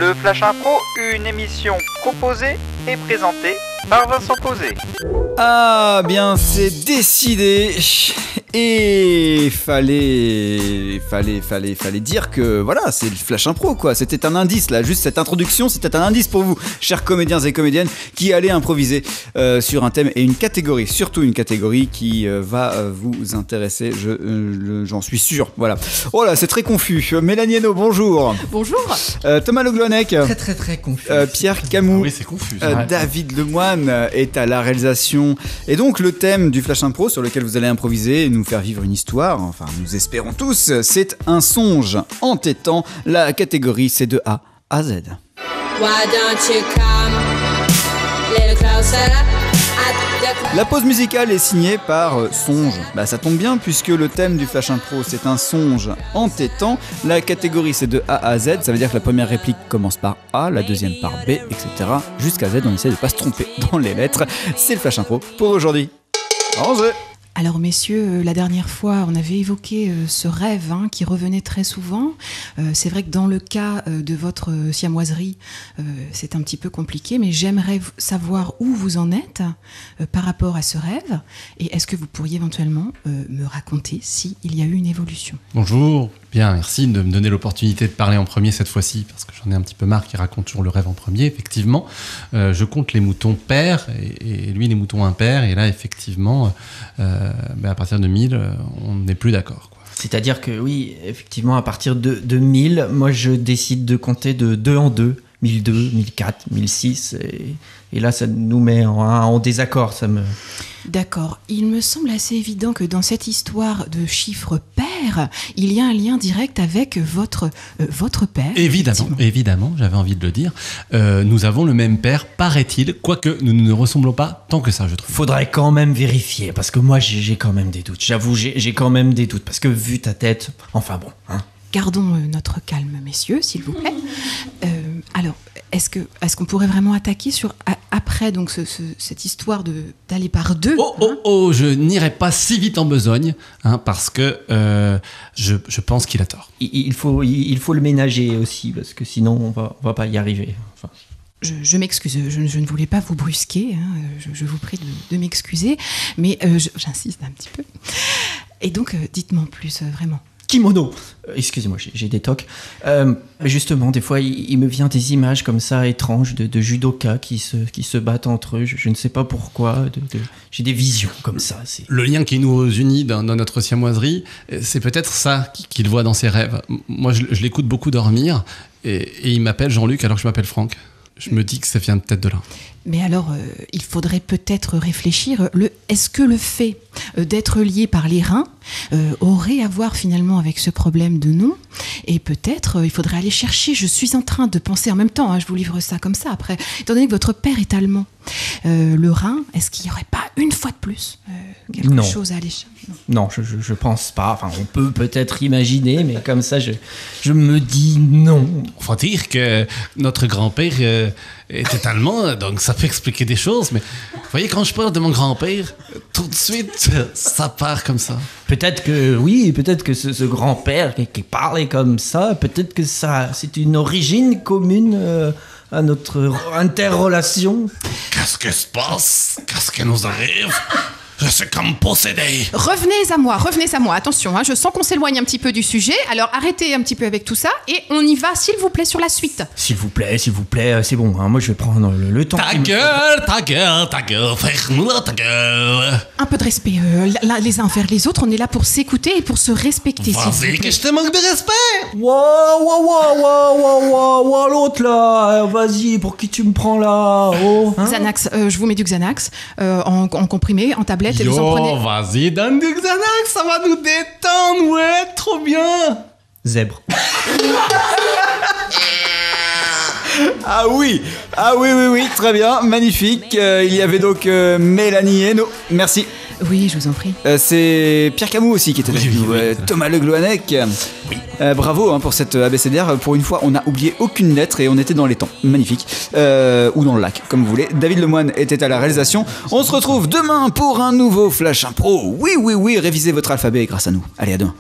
Le Flash Impro, une émission proposée et présentée par Vincent Posé. Ah bien, c'est décidé. Et fallait dire que voilà, c'est le Flash Impro quoi. C'était un indice là, juste cette introduction, c'était un indice pour vous, chers comédiens et comédiennes, qui allaient improviser sur un thème et une catégorie, surtout une catégorie qui va vous intéresser, j'en suis sûr. Voilà. Oh là, c'est très confus. Mélanie Hainaut, bonjour. Bonjour. Thomas Le Glouanec. Très confus. Pierre Camus. Oui, c'est confus. David Lemoine est à la réalisation. Et donc le thème du Flash Impro sur lequel vous allez improviser, nous faire vivre une histoire, enfin nous espérons tous, c'est un songe entêtant. La catégorie c'est de A à Z. La pause musicale est signée par Songe. Bah ça tombe bien puisque le thème du Flash Impro c'est un songe entêtant. La catégorie c'est de A à Z, ça veut dire que la première réplique commence par A, la deuxième par B, etc. Jusqu'à Z, on essaie de pas se tromper dans les lettres. C'est le Flash Impro pour aujourd'hui. En jeu. Alors messieurs, la dernière fois, on avait évoqué ce rêve qui revenait très souvent. C'est vrai que dans le cas de votre siamoiserie, c'est un petit peu compliqué, mais j'aimerais savoir où vous en êtes par rapport à ce rêve. Et est-ce que vous pourriez éventuellement me raconter s'il y a eu une évolution ? Bonjour, bien, merci de me donner l'opportunité de parler en premier cette fois-ci, parce que j'en ai un petit peu marre qu'il raconte toujours le rêve en premier, effectivement. Je compte les moutons pairs, et lui les moutons impairs, et là, effectivement... à partir de 1000, on n'est plus d'accord, quoi. C'est-à-dire que oui, effectivement, à partir de 1000, moi je décide de compter de 2 en 2, 1002, 1004, 1006, et là ça nous met en désaccord, ça me... D'accord. Il me semble assez évident que dans cette histoire de chiffres pairs, il y a un lien direct avec votre père. Évidemment, j'avais envie de le dire. Nous avons le même père, paraît-il, quoique nous ne ressemblons pas tant que ça, je trouve. Faudrait quand même vérifier, parce que moi j'ai quand même des doutes. J'avoue, j'ai quand même des doutes, parce que vu ta tête, enfin bon... Gardons notre calme, messieurs, s'il vous plaît. Alors, est-ce qu'on pourrait vraiment attaquer après donc cette histoire d'aller par deux ? Je n'irai pas si vite en besogne, parce que je pense qu'il a tort. Il faut le ménager aussi, parce que sinon on va pas y arriver. Enfin... Je m'excuse, je ne voulais pas vous brusquer, je vous prie de m'excuser, mais j'insiste un petit peu. Et donc, dites-moi en plus, vraiment. Kimono. Excusez-moi, j'ai des tocs. Justement, des fois, il me vient des images comme ça étranges de judokas qui se battent entre eux. Je ne sais pas pourquoi. J'ai des visions comme ça. Le lien qui nous unit dans notre siamoiserie, c'est peut-être ça qu'il voit dans ses rêves. Moi, je l'écoute beaucoup dormir et il m'appelle Jean-Luc alors que je m'appelle Franck. Je me dis que ça vient peut-être de là. Mais alors, il faudrait peut-être réfléchir. Est-ce que le fait d'être lié par les reins aurait à voir finalement avec ce problème de nom ? Et peut-être, il faudrait aller chercher. Je suis en train de penser en même temps, je vous livre ça comme ça après. Étant donné que votre père est allemand, le Rhin, est-ce qu'il n'y aurait pas une fois de plus quelque chose à aller chercher ? Non, je pense pas. Enfin, on peut peut-être imaginer, mais comme ça, je me dis non. Faut dire que notre grand-père était allemand, donc ça peut expliquer des choses, mais vous voyez, quand je parle de mon grand-père, tout de suite, ça part comme ça. Peut-être que ce grand-père qui parlait comme ça, peut-être que ça, c'est une origine commune à notre interrelation. Qu'est-ce qui se passe ? Qu'est-ce qui nous arrive ? Je suis comme possédé. Revenez à moi, attention, je sens qu'on s'éloigne un petit peu du sujet, alors arrêtez un petit peu avec tout ça et on y va, s'il vous plaît, sur la suite. S'il vous plaît, c'est bon, moi je vais prendre le temps. Ta gueule, frère, ta gueule. Un peu de respect, les uns envers les autres, on est là pour s'écouter et pour se respecter. Vas-y, que je te manque de respect. Wow, l'autre là, vas-y, pour qui tu me prends là, Xanax, je vous mets du Xanax, en comprimé, en tablette. Et vous en prenez... vas-y, donne du Xanax, ça va nous détendre, ouais, trop bien. Zèbre. Ah oui, très bien, magnifique. Il y avait donc Mélanie Hainaut, merci. Oui, je vous en prie. C'est Pierre Camus aussi qui était avec nous. Thomas Le Glouanec. Oui. Bravo pour cette abécédaire. Pour une fois, on n'a oublié aucune lettre et on était dans les temps. Magnifique. Ou dans le lac, comme vous voulez. David Lemoine était à la réalisation. On se retrouve demain pour un nouveau Flash Impro. Oui, révisez votre alphabet grâce à nous. Allez, à demain.